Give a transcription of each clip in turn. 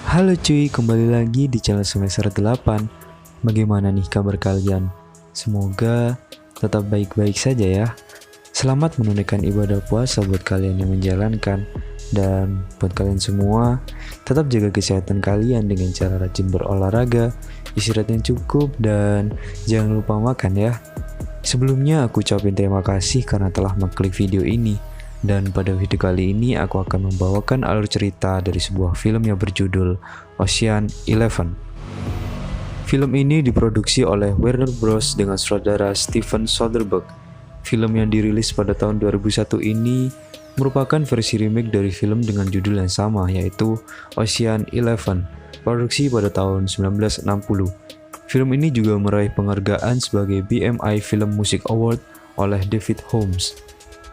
Halo cuy, kembali lagi di channel semester 8. Bagaimana nih kabar kalian? Semoga tetap baik-baik saja ya. Selamat menunaikan ibadah puasa buat kalian yang menjalankan. Dan buat kalian semua, tetap jaga kesehatan kalian dengan cara rajin berolahraga, istirahat yang cukup, dan jangan lupa makan ya. Sebelumnya aku ucapin terima kasih karena telah mengklik video ini. Dan pada video kali ini aku akan membawakan alur cerita dari sebuah film yang berjudul Ocean 11. Film ini diproduksi oleh Warner Bros dengan sutradara Steven Soderbergh. Film yang dirilis pada tahun 2001 ini merupakan versi remake dari film dengan judul yang sama, yaitu Ocean 11, produksi pada tahun 1960. Film ini juga meraih penghargaan sebagai BMI Film Music Award oleh David Holmes.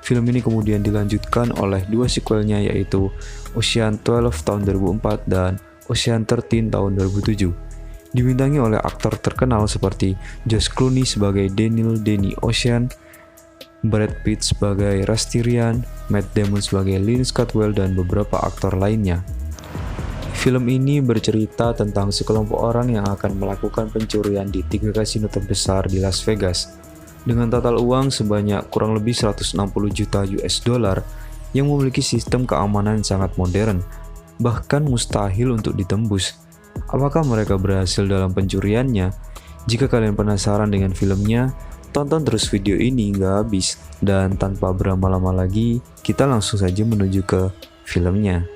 Film ini kemudian dilanjutkan oleh dua sequelnya, yaitu Ocean 12 tahun 2004 dan Ocean 13 tahun 2007. Dibintangi oleh aktor terkenal seperti George Clooney sebagai Daniel Danny Ocean, Brad Pitt sebagai Rusty Ryan, Matt Damon sebagai Lynn Scatwell, dan beberapa aktor lainnya. Film ini bercerita tentang sekelompok orang yang akan melakukan pencurian di 3 kasino terbesar di Las Vegas dengan total uang sebanyak kurang lebih 160 juta US dollar yang memiliki sistem keamanan sangat modern, bahkan mustahil untuk ditembus. Apakah mereka berhasil dalam pencuriannya? Jika kalian penasaran dengan filmnya, tonton terus video ini hingga habis. Dan tanpa berlama-lama lagi, kita langsung saja menuju ke filmnya.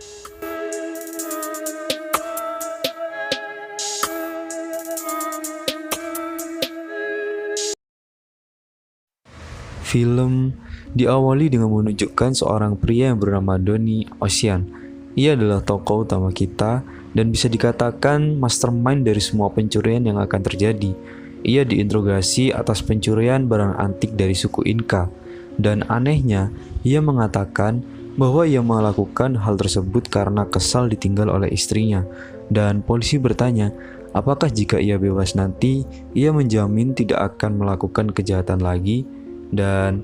Film diawali dengan menunjukkan seorang pria yang bernama Donny Ocean. Ia adalah tokoh utama kita dan bisa dikatakan mastermind dari semua pencurian yang akan terjadi. Ia diinterogasi atas pencurian barang antik dari suku Inca. Dan anehnya, ia mengatakan bahwa ia melakukan hal tersebut karena kesal ditinggal oleh istrinya. Dan polisi bertanya, apakah jika ia bebas nanti, ia menjamin tidak akan melakukan kejahatan lagi? Dan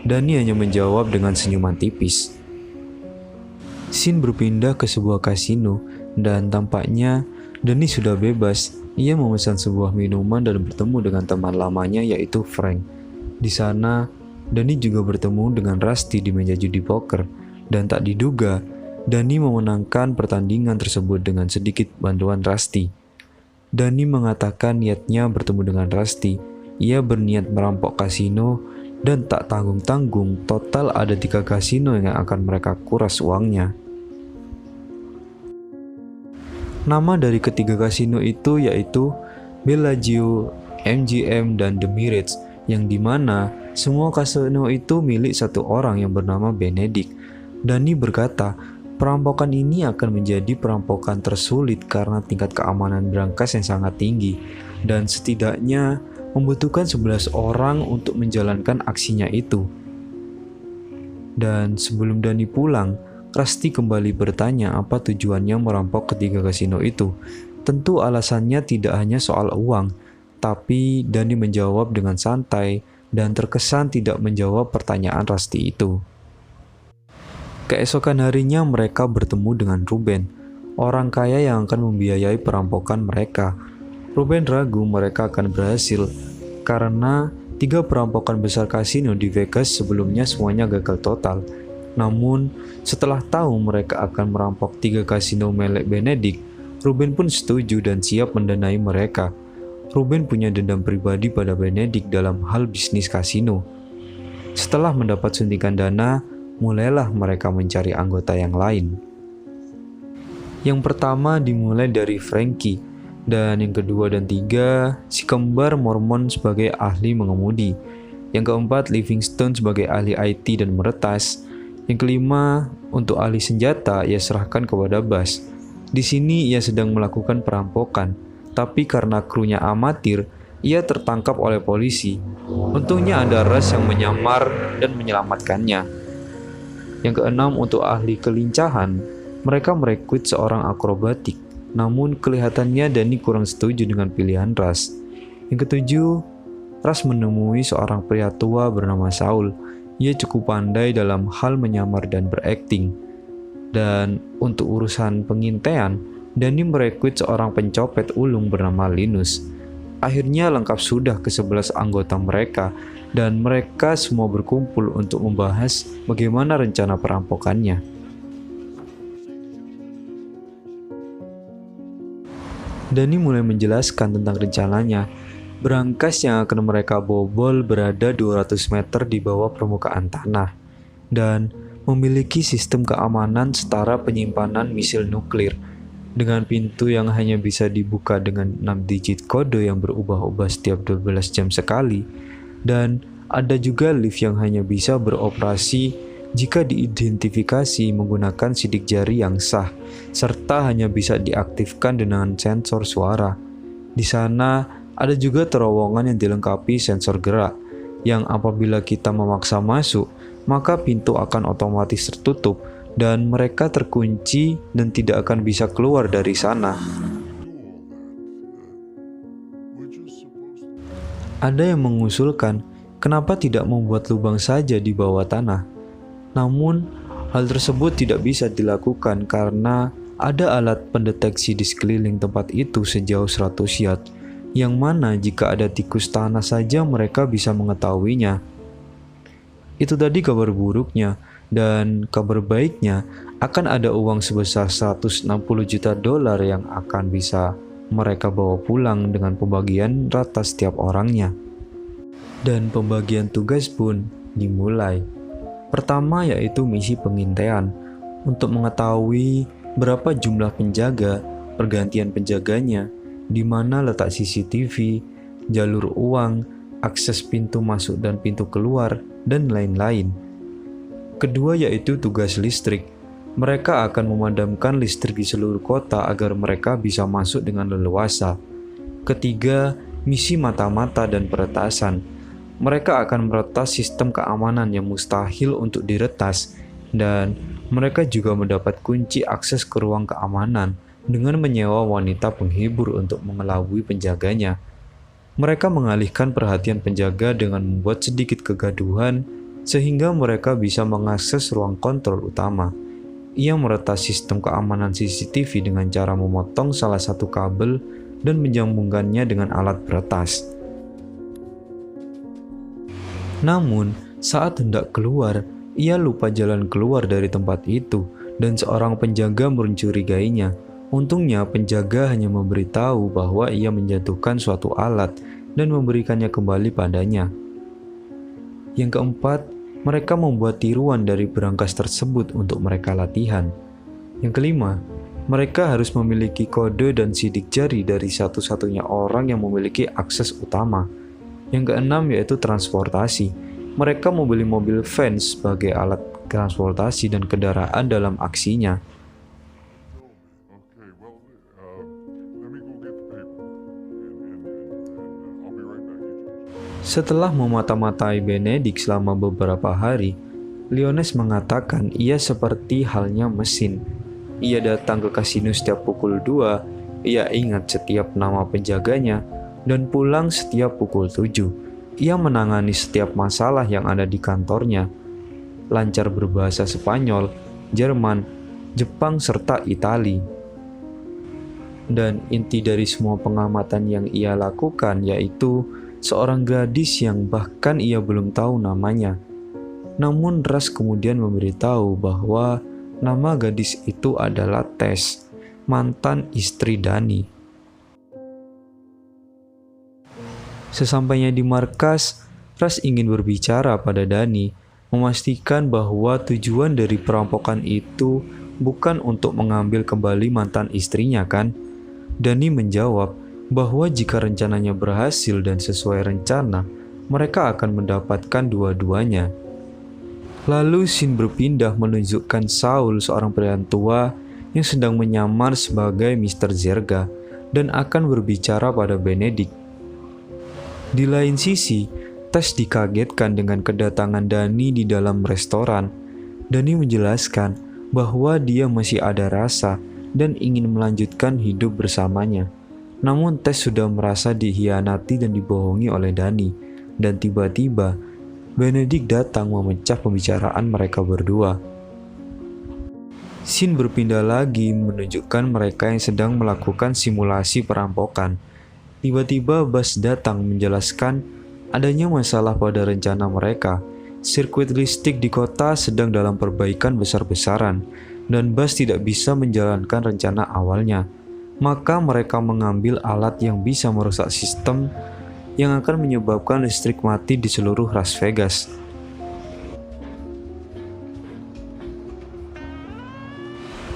Danny hanya menjawab dengan senyuman tipis. Scene berpindah ke sebuah kasino dan tampaknya Danny sudah bebas. Ia memesan sebuah minuman dan bertemu dengan teman lamanya, yaitu Frank. Di sana, Danny juga bertemu dengan Rusty di meja judi poker, dan tak diduga, Danny memenangkan pertandingan tersebut dengan sedikit bantuan Rusty. Danny mengatakan niatnya bertemu dengan Rusty. Ia berniat merampok kasino dan tak tanggung-tanggung total ada 3 kasino yang akan mereka kuras uangnya. Nama dari ketiga kasino itu yaitu Bellagio, MGM, dan The Mirage, yang dimana semua kasino itu milik satu orang yang bernama Benedict. Danny berkata, perampokan ini akan menjadi perampokan tersulit karena tingkat keamanan berangkas yang sangat tinggi, dan setidaknya membutuhkan 11 orang untuk menjalankan aksinya itu. Dan sebelum Danny pulang, Rusty kembali bertanya apa tujuannya merampok ketiga kasino itu. Tentu alasannya tidak hanya soal uang, tapi Danny menjawab dengan santai dan terkesan tidak menjawab pertanyaan Rusty itu. Keesokan harinya mereka bertemu dengan Ruben, orang kaya yang akan membiayai perampokan mereka. Ruben ragu mereka akan berhasil karena 3 perampokan besar kasino di Vegas sebelumnya semuanya gagal total. Namun setelah tahu mereka akan merampok 3 kasino milik Benedict, Ruben pun setuju dan siap mendanai mereka. Ruben punya dendam pribadi pada Benedict dalam hal bisnis kasino. Setelah mendapat suntikan dana, mulailah mereka mencari anggota yang lain. Yang pertama dimulai dari Frankie, dan yang kedua dan 3 si kembar Mormon sebagai ahli mengemudi. Yang keempat Livingstone sebagai ahli IT dan meretas. Yang kelima untuk ahli senjata ia serahkan kepada Bas. Di sini ia sedang melakukan perampokan, tapi karena krunya amatir, ia tertangkap oleh polisi. Untungnya ada Russ yang menyamar dan menyelamatkannya. Yang keenam untuk ahli kelincahan, mereka merekrut seorang akrobatik. Namun kelihatannya Danny kurang setuju dengan pilihan Russ. Yang ketujuh, Russ menemui seorang pria tua bernama Saul. ia cukup pandai dalam hal menyamar dan berakting. Dan untuk urusan pengintaian, Dani merekrut seorang pencopet ulung bernama Linus. Akhirnya lengkap sudah ke-11 anggota mereka, dan mereka semua berkumpul untuk membahas bagaimana rencana perampokannya. Dani mulai menjelaskan tentang rencananya. Berangkas yang akan mereka bobol berada 200 meter di bawah permukaan tanah dan memiliki sistem keamanan setara penyimpanan misil nuklir dengan pintu yang hanya bisa dibuka dengan 6 digit kode yang berubah-ubah setiap 12 jam sekali, dan ada juga lift yang hanya bisa beroperasi jika diidentifikasi menggunakan sidik jari yang sah, serta hanya bisa diaktifkan dengan sensor suara. Di sana ada juga terowongan yang dilengkapi sensor gerak, yang apabila kita memaksa masuk, maka pintu akan otomatis tertutup dan mereka terkunci dan tidak akan bisa keluar dari sana. Ada yang mengusulkan, kenapa tidak membuat lubang saja di bawah tanah? Namun, hal tersebut tidak bisa dilakukan karena ada alat pendeteksi di sekeliling tempat itu sejauh 100 yard, yang mana jika ada tikus tanah saja mereka bisa mengetahuinya. Itu tadi kabar buruknya, dan kabar baiknya akan ada uang sebesar 160 juta dolar yang akan bisa mereka bawa pulang dengan pembagian rata setiap orangnya. Dan pembagian tugas pun dimulai. Pertama yaitu misi pengintaian, untuk mengetahui berapa jumlah penjaga, pergantian penjaganya, di mana letak CCTV, jalur uang, akses pintu masuk dan pintu keluar, dan lain-lain. Kedua yaitu tugas listrik. Mereka akan memadamkan listrik di seluruh kota agar mereka bisa masuk dengan leluasa. Ketiga, misi mata-mata dan peretasan. Mereka akan meretas sistem keamanan yang mustahil untuk diretas, dan mereka juga mendapat kunci akses ke ruang keamanan dengan menyewa wanita penghibur untuk mengelabui penjaganya. Mereka mengalihkan perhatian penjaga dengan membuat sedikit kegaduhan sehingga mereka bisa mengakses ruang kontrol utama. Ia meretas sistem keamanan CCTV dengan cara memotong salah satu kabel dan menyambungkannya dengan alat peretas. Namun, saat hendak keluar, ia lupa jalan keluar dari tempat itu dan seorang penjaga mencurigainya. Untungnya penjaga hanya memberitahu bahwa ia menjatuhkan suatu alat dan memberikannya kembali padanya. Yang keempat, mereka membuat tiruan dari berangkas tersebut untuk mereka latihan. Yang kelima, mereka harus memiliki kode dan sidik jari dari satu-satunya orang yang memiliki akses utama. Yang keenam yaitu transportasi. Mereka membeli mobil van sebagai alat transportasi dan kendaraan dalam aksinya. Setelah memata-matai Benedict selama beberapa hari, Lyoness mengatakan ia seperti halnya mesin. Ia datang ke kasino setiap pukul 2, ia ingat setiap nama penjaganya, dan pulang setiap pukul 7. Ia menangani setiap masalah yang ada di kantornya. Lancar berbahasa Spanyol, Jerman, Jepang, serta Itali. Dan inti dari semua pengamatan yang ia lakukan yaitu seorang gadis yang bahkan ia belum tahu namanya. Namun Ras kemudian memberitahu bahwa nama gadis itu adalah Tess, mantan istri Dani. Sesampainya di markas, Ras ingin berbicara pada Dani, memastikan bahwa tujuan dari perampokan itu bukan untuk mengambil kembali mantan istrinya kan? Dani menjawab bahwa jika rencananya berhasil dan sesuai rencana, mereka akan mendapatkan dua-duanya. Lalu scene berpindah menunjukkan Saul, seorang pria tua yang sedang menyamar sebagai Mr. Zerga dan akan berbicara pada Benedict. Di lain sisi, Tess dikagetkan dengan kedatangan Dani di dalam restoran. Dani menjelaskan bahwa dia masih ada rasa dan ingin melanjutkan hidup bersamanya. Namun Tess sudah merasa dikhianati dan dibohongi oleh Dani, dan tiba-tiba Benedict datang memecah pembicaraan mereka berdua. Scene berpindah lagi menunjukkan mereka yang sedang melakukan simulasi perampokan. Tiba-tiba Buzz datang menjelaskan adanya masalah pada rencana mereka. Sirkuit listrik di kota sedang dalam perbaikan besar-besaran, dan Buzz tidak bisa menjalankan rencana awalnya. Maka mereka mengambil alat yang bisa merusak sistem yang akan menyebabkan listrik mati di seluruh Las Vegas.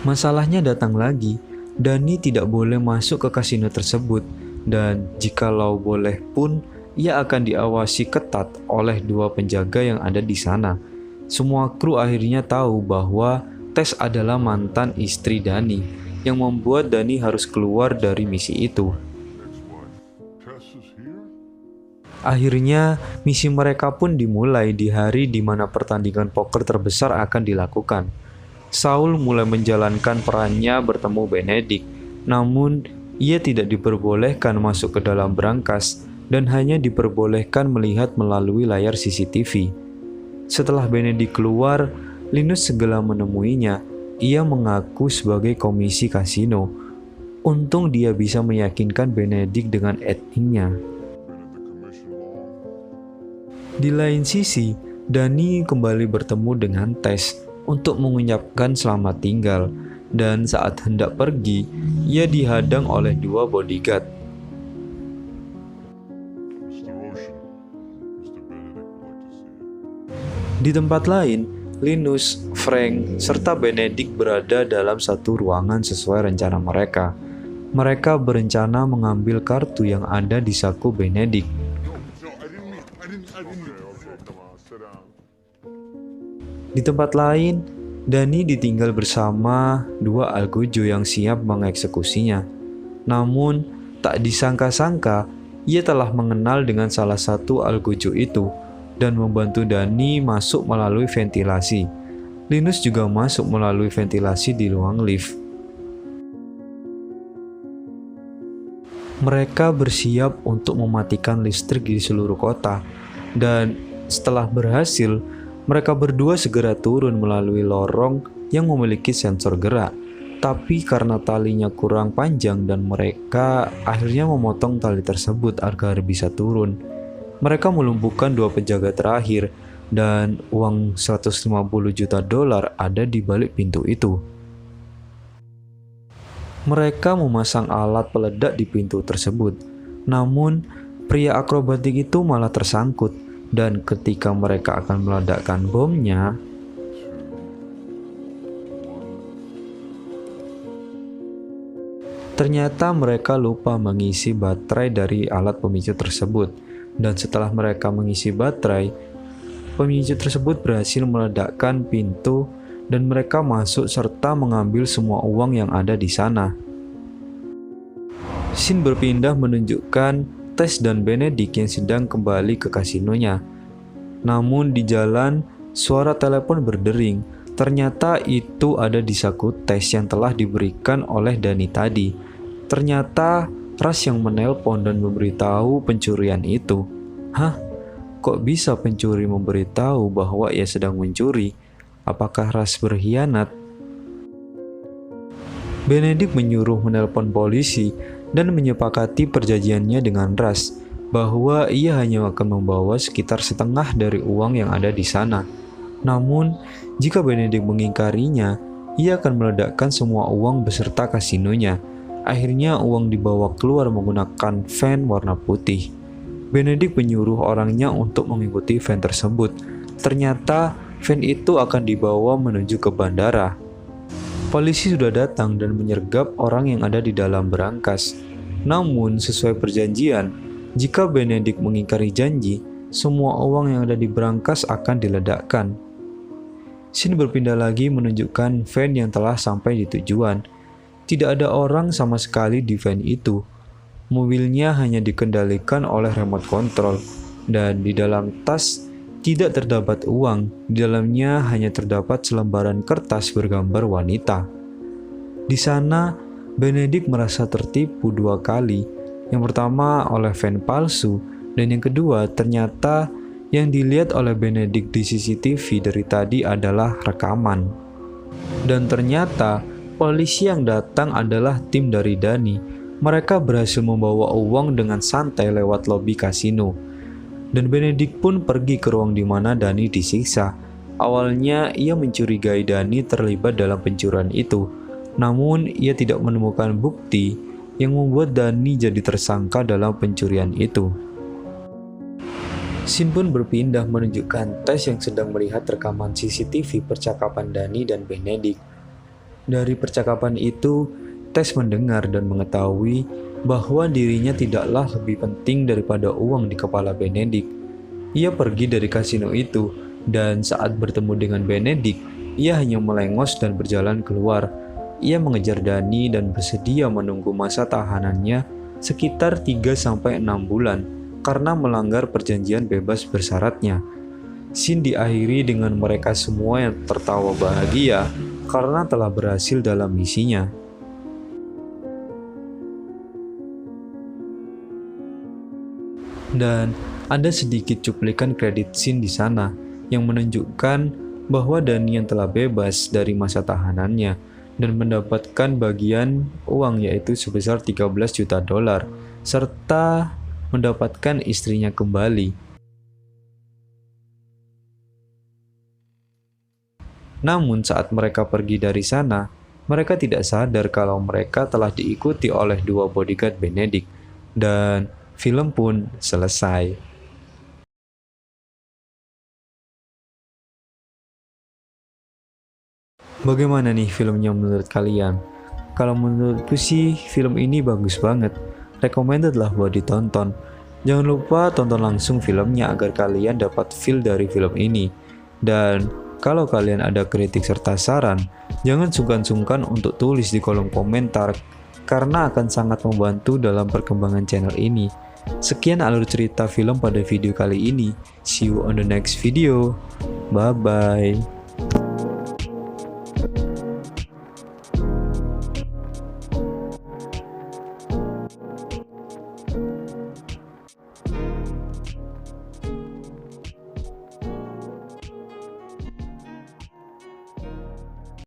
Masalahnya datang lagi. Danny tidak boleh masuk ke kasino tersebut, dan jikalau boleh pun, ia akan diawasi ketat oleh 2 penjaga yang ada di sana. Semua kru akhirnya tahu bahwa Tess adalah mantan istri Danny, yang membuat Danny harus keluar dari misi itu. Akhirnya, misi mereka pun dimulai di hari di mana pertandingan poker terbesar akan dilakukan. Saul mulai menjalankan perannya bertemu Benedict, namun ia tidak diperbolehkan masuk ke dalam brankas dan hanya diperbolehkan melihat melalui layar CCTV. Setelah Benedict keluar, Linus segera menemuinya. Ia mengaku sebagai komisi kasino. Untung dia bisa meyakinkan Benedict dengan actingnya. Di lain sisi, Danny kembali bertemu dengan Tess untuk mengucapkan selamat tinggal, dan saat hendak pergi, ia dihadang oleh 2 bodyguard. Di tempat lain, Linus, Frank, serta Benedict berada dalam satu ruangan sesuai rencana mereka. Mereka berencana mengambil kartu yang ada di saku Benedict. Di tempat lain, Danny ditinggal bersama 2 algojo yang siap mengeksekusinya. Namun, tak disangka-sangka, ia telah mengenal dengan salah satu algojo itu dan membantu Danny masuk melalui ventilasi. Linus juga masuk melalui ventilasi di ruang lift. Mereka bersiap untuk mematikan listrik di seluruh kota, dan setelah berhasil, mereka berdua segera turun melalui lorong yang memiliki sensor gerak. Tapi karena talinya kurang panjang dan mereka akhirnya memotong tali tersebut agar bisa turun. Mereka melumpuhkan 2 penjaga terakhir dan uang $150 juta ada di balik pintu itu. Mereka memasang alat peledak di pintu tersebut. Namun, pria akrobatik itu malah tersangkut. Dan ketika mereka akan meledakkan bomnya, ternyata mereka lupa mengisi baterai dari alat pemicu tersebut. Dan setelah mereka mengisi baterai, pemicu tersebut berhasil meledakkan pintu dan mereka masuk serta mengambil semua uang yang ada di sana. Scene berpindah menunjukkan Tess dan Benedict yang sedang kembali ke kasinonya. Namun di jalan, suara telepon berdering. Ternyata itu ada di saku Tess yang telah diberikan oleh Danny tadi. Ternyata Russ yang menelpon dan memberitahu pencurian itu. Hah? Kok bisa pencuri memberitahu bahwa ia sedang mencuri? Apakah Russ berkhianat? Benedict menyuruh menelpon polisi dan menyepakati perjanjiannya dengan Russ bahwa ia hanya akan membawa sekitar setengah dari uang yang ada di sana. Namun, jika Benedict mengingkarinya, ia akan meledakkan semua uang beserta kasinonya. Akhirnya uang dibawa keluar menggunakan van warna putih. Benedict menyuruh orangnya untuk mengikuti van tersebut. Ternyata van itu akan dibawa menuju ke bandara. Polisi sudah datang dan menyergap orang yang ada di dalam berangkas. Namun, sesuai perjanjian, jika Benedict mengingkari janji, semua uang yang ada di berangkas akan diledakkan. Scene berpindah lagi menunjukkan van yang telah sampai di tujuan. Tidak ada orang sama sekali di van itu. Mobilnya hanya dikendalikan oleh remote control, dan di dalam tas tidak terdapat uang. Di dalamnya hanya terdapat selembaran kertas bergambar wanita. Di sana, Benedict merasa tertipu 2 kali. Yang pertama oleh van palsu, dan yang kedua ternyata Yang dilihat oleh Benedict di CCTV dari tadi adalah rekaman. Dan ternyata polisi yang datang adalah tim dari Dani. Mereka berhasil membawa uang dengan santai lewat lobi kasino. Dan Benedict pun pergi ke ruang di mana Dani disiksa. Awalnya ia mencurigai Dani terlibat dalam pencurian itu. Namun ia tidak menemukan bukti yang membuat Dani jadi tersangka dalam pencurian itu. Scene pun berpindah menunjukkan Tess yang sedang melihat rekaman CCTV percakapan Dani dan Benedict. Dari percakapan itu, Tess mendengar dan mengetahui bahwa dirinya tidaklah lebih penting daripada uang di kepala Benedict. Ia pergi dari kasino itu, dan saat bertemu dengan Benedict, ia hanya melengos dan berjalan keluar. Ia mengejar Dani dan bersedia menunggu masa tahanannya sekitar 3-6 bulan karena melanggar perjanjian bebas bersyaratnya. Scene diakhiri dengan mereka semua yang tertawa bahagia karena telah berhasil dalam misinya. Dan ada sedikit cuplikan kredit scene di sana yang menunjukkan bahwa Dani yang telah bebas dari masa tahanannya dan mendapatkan bagian uang yaitu sebesar 13 juta dolar serta mendapatkan istrinya kembali. Namun saat mereka pergi dari sana, mereka tidak sadar kalau mereka telah diikuti oleh 2 bodyguard Benedict, dan film pun selesai. Bagaimana nih filmnya menurut kalian? Kalau menurutku sih film ini bagus banget. Recommended lah buat ditonton. Jangan lupa tonton langsung filmnya agar kalian dapat feel dari film ini. Dan kalau kalian ada kritik serta saran, jangan sungkan-sungkan untuk tulis di kolom komentar karena akan sangat membantu dalam perkembangan channel ini. Sekian alur cerita film pada video kali ini. See you on the next video. Bye bye.